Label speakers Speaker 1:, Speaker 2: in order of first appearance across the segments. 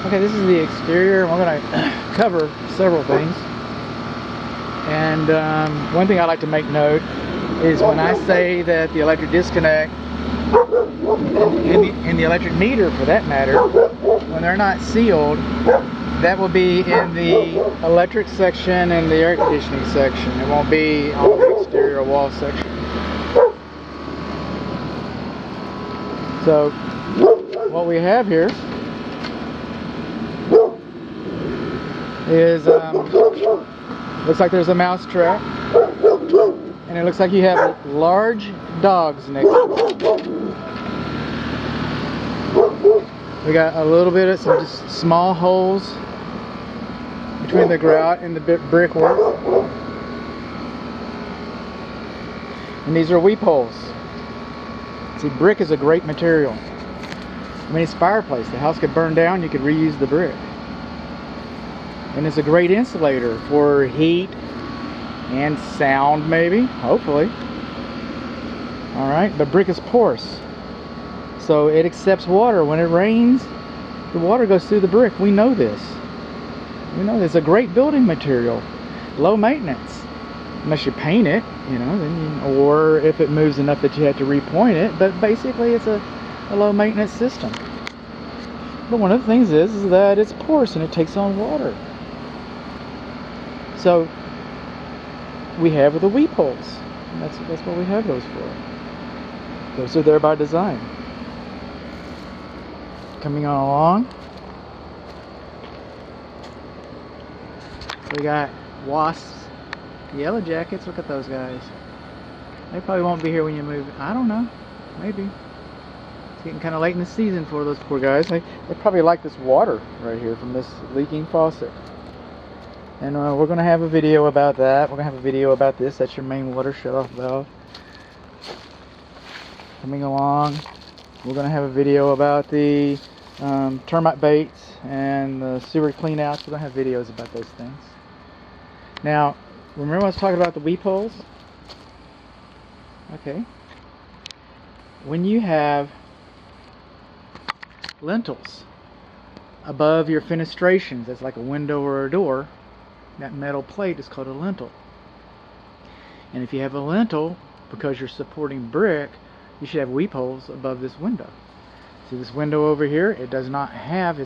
Speaker 1: Okay, this is the exterior. We're going to cover several things. And one thing I like to make note is when I say that the electric disconnect and the electric meter, for that matter, when they're not sealed, that will be in the electric section and the air conditioning section. It won't be on the exterior wall section. So what we have here is looks like there's a mouse trap, and it looks like you have large dogs next to it. We got a little bit of some just small holes between the grout and the brickwork, and these are weep holes. See, brick is a great material. I mean, it's fireplace. The house could burn down, you could reuse the brick. And it's a great insulator for heat and sound, maybe, hopefully. Alright, but brick is porous, so it accepts water. When it rains, the water goes through the brick. We know this. We know this. It's a great building material. Low maintenance. Unless you paint it, you know, then or if it moves enough that you have to repoint it. But basically it's a low maintenance system. But one of the things is that it's porous and it takes on water. So we have the weep holes. And that's what we have those for. Those are there by design. Coming on along, we got wasps, yellow jackets. Look at those guys. They probably won't be here when you move. I don't know. Maybe. It's getting kind of late in the season for those poor guys. They probably like this water right here from this leaking faucet. And we're going to have a video about that. We're going to have a video about this. That's your main water shutoff valve. Coming along, we're going to have a video about the termite baits and the sewer cleanouts. We're going to have videos about those things. Now, remember I was talking about the weep holes? Okay. When you have lintels above your fenestrations, that's like a window or a door, that metal plate is called a lintel. And if you have a lintel, because you're supporting brick, you should have weep holes above this window. See this window over here? It does not have,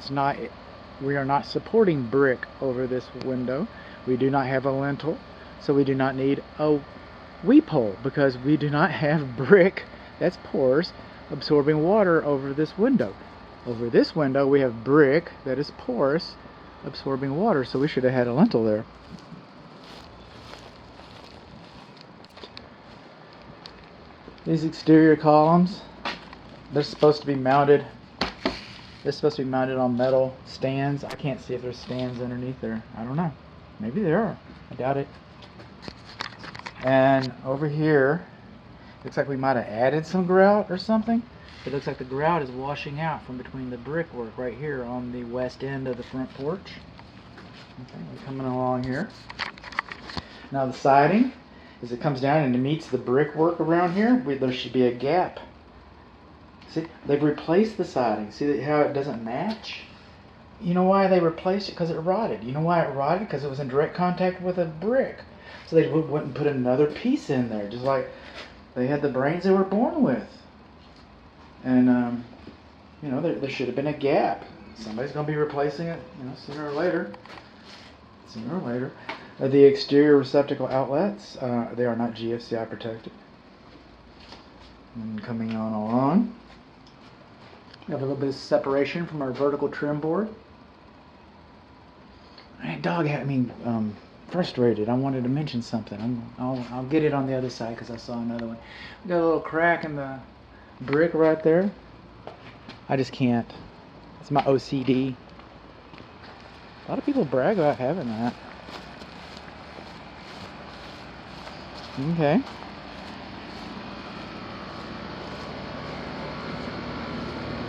Speaker 1: we are not supporting brick over this window. We do not have a lintel, so we do not need a weep hole because we do not have brick that's porous absorbing water over this window. Over this window we have brick that is porous absorbing water, so we should have had a lintel there. These exterior columns, they're supposed to be mounted. They're supposed to be mounted on metal stands. I can't see if there's stands underneath there. I don't know. Maybe there are. I doubt it. And over here, looks like we might have added some grout or something. It looks like the grout is washing out from between the brickwork right here on the west end of the front porch. Okay, we're coming along here. Now the siding, as it comes down and it meets the brickwork around here, there should be a gap. See, they've replaced the siding. See how it doesn't match? You know why they replaced it? Because it rotted. You know why it rotted? Because it was in direct contact with a brick. So they wouldn't put another piece in there, just like they had the brains they were born with. And you know, there should have been a gap. Somebody's going to be replacing it, you know, sooner or later. Sooner or later. The exterior receptacle outlets, they are not GFCI protected. And coming on along, we have a little bit of separation from our vertical trim board. That dog had me frustrated. I wanted to mention something. I'll get it on the other side because I saw another one. We got a little crack in the brick right there. I just can't. It's my OCD. A lot of people brag about having that. Okay.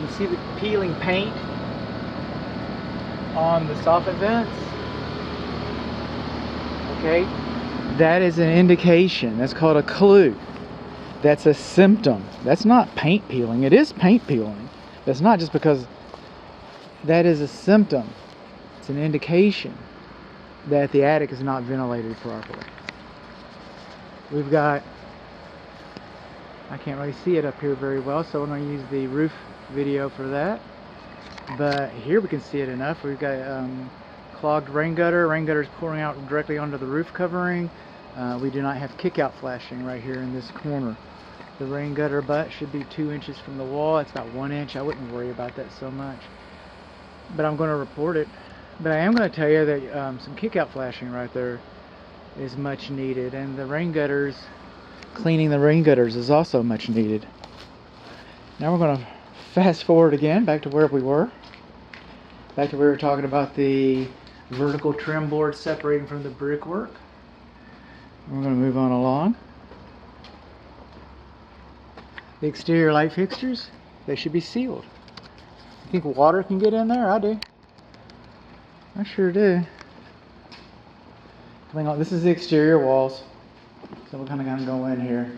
Speaker 1: You see the peeling paint on the soffit vents? Okay. That is an indication. That's called a clue. That's a symptom. That's not paint peeling. It is paint peeling. That's not just because that is a symptom. It's an indication that the attic is not ventilated properly. We've got, I can't really see it up here very well, so I'm going to use the roof video for that. But here we can see it enough. We've got clogged rain gutter. Rain gutter is pouring out directly onto the roof covering. We do not have kick-out flashing right here in this corner. The rain gutter butt should be 2 inches from the wall. It's about 1 inch. I wouldn't worry about that so much. But I'm going to report it. But I am going to tell you that some kick-out flashing right there is much needed. And the rain gutters, cleaning the rain gutters is also much needed. Now we're going to fast forward again back to where we were. Back to where we were talking about the vertical trim board separating from the brickwork. We're going to move on along. The exterior light fixtures, they should be sealed. You think water can get in there? I do. I sure do. Coming on, this is the exterior walls. So we're kind of going to go in here.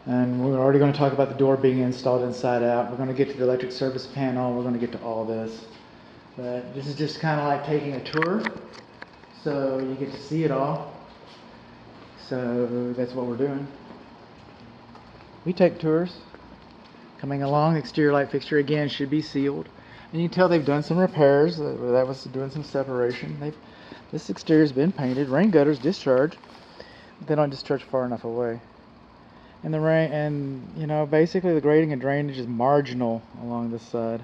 Speaker 1: And we're already going to talk about the door being installed inside out. We're going to get to the electric service panel. We're going to get to all this. But this is just kind of like taking a tour. So you get to see it all. So that's what we're doing. We take tours. Coming along, exterior light fixture again should be sealed. And you can tell they've done some repairs. That was doing some separation. This exterior's been painted. Rain gutters discharge. They don't discharge far enough away. And the rain, and you know, basically the grading and drainage is marginal along this side,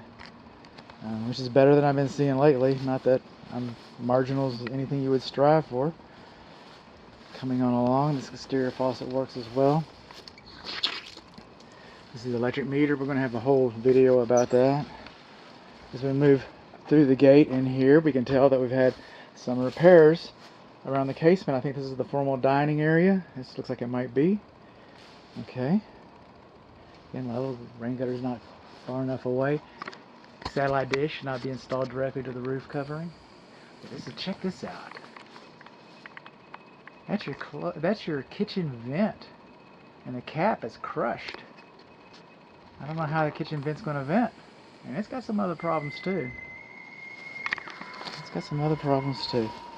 Speaker 1: which is better than I've been seeing lately. Not that marginal is anything you would strive for. Coming on along, this exterior faucet works as well. This is the electric meter. We're going to have a whole video about that. As we move through the gate in here, we can tell that we've had some repairs around the casement. I think this is the formal dining area. This looks like it might be. Okay. Again, the rain gutter is not far enough away. Satellite dish should not be installed directly to the roof covering. Check this out. That's your kitchen vent, and the cap is crushed. I don't know how the kitchen vent's going to vent, and it's got some other problems too.